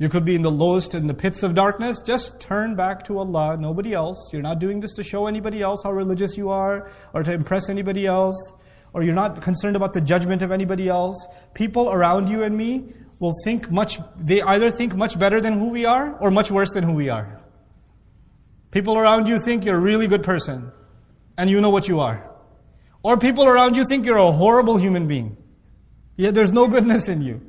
You could be in the lowest, in the pits of darkness. Just turn back to Allah, nobody else. You're not doing this to show anybody else how religious you are, or to impress anybody else, or you're not concerned about the judgment of anybody else. People around you and me will they either think much better than who we are, or much worse than who we are. People around you think you're a really good person, and you know what you are. Or people around you think you're a horrible human being. Yet there's no goodness in you.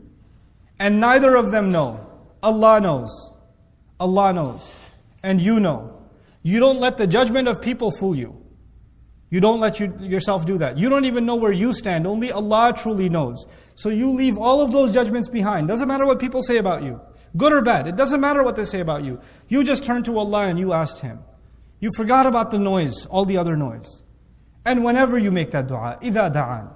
And neither of them know. Allah knows. Allah knows. And you know. You don't let the judgment of people fool you. You don't let yourself do that. You don't even know where you stand. Only Allah truly knows. So you leave all of those judgments behind. Doesn't matter what people say about you. Good or bad. It doesn't matter what they say about you. You just turn to Allah and you asked Him. You forgot about the noise, all the other noise. And whenever you make that dua, إِذَا دَعَانِ,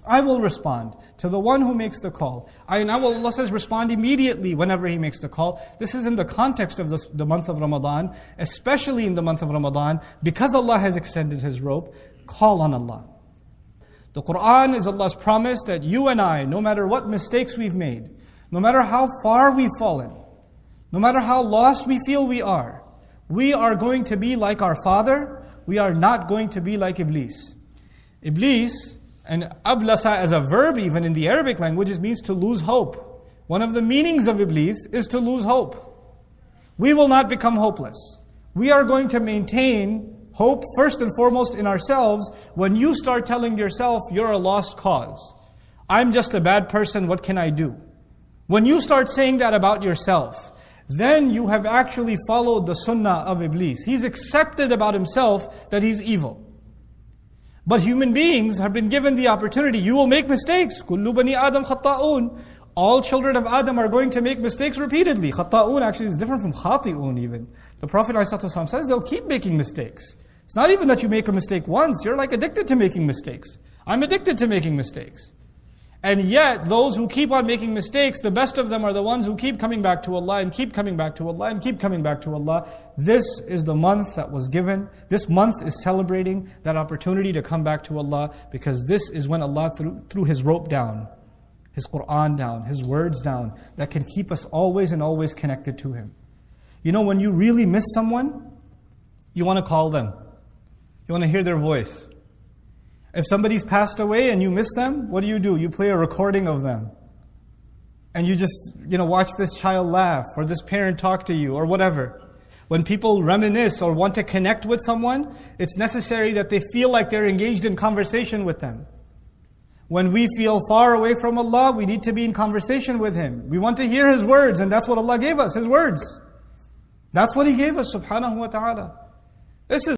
I will respond to the one who makes the call. Allah says, respond immediately whenever He makes the call. This is in the context of the month of Ramadan, especially in the month of Ramadan, because Allah has extended His rope, call on Allah. The Qur'an is Allah's promise that you and I, no matter what mistakes we've made, no matter how far we've fallen, no matter how lost we feel we are going to be like our father, we are not going to be like Iblis. Iblis, and ablasa as a verb even in the Arabic language, it means to lose hope. One of the meanings of Iblis is to lose hope. We will not become hopeless. We are going to maintain hope first and foremost in ourselves. When you start telling yourself you're a lost cause, I'm just a bad person, what can I do? When you start saying that about yourself, then you have actually followed the sunnah of Iblis. He's accepted about himself that he's evil. But human beings have been given the opportunity. You will make mistakes. كُلُّ بَنِي آدَمْ خَطَّاءُونَ. All children of Adam are going to make mistakes repeatedly. خَطَّاءُون actually is different from خَاطِئُون even. The Prophet ﷺ says they'll keep making mistakes. It's not even that you make a mistake once. You're like addicted to making mistakes. I'm addicted to making mistakes. And yet, those who keep on making mistakes, the best of them are the ones who keep coming back to Allah and keep coming back to Allah and keep coming back to Allah. This is the month that was given. This month is celebrating that opportunity to come back to Allah, because this is when Allah threw His rope down, His Qur'an down, His words down, that can keep us always and always connected to Him. You know, when you really miss someone, you want to call them. You want to hear their voice. If somebody's passed away and you miss them, what do? You play a recording of them. And you just, watch this child laugh, or this parent talk to you, or whatever. When people reminisce or want to connect with someone, it's necessary that they feel like they're engaged in conversation with them. When we feel far away from Allah, we need to be in conversation with Him. We want to hear His words, and that's what Allah gave us, His words. That's what He gave us, subhanahu wa ta'ala. This is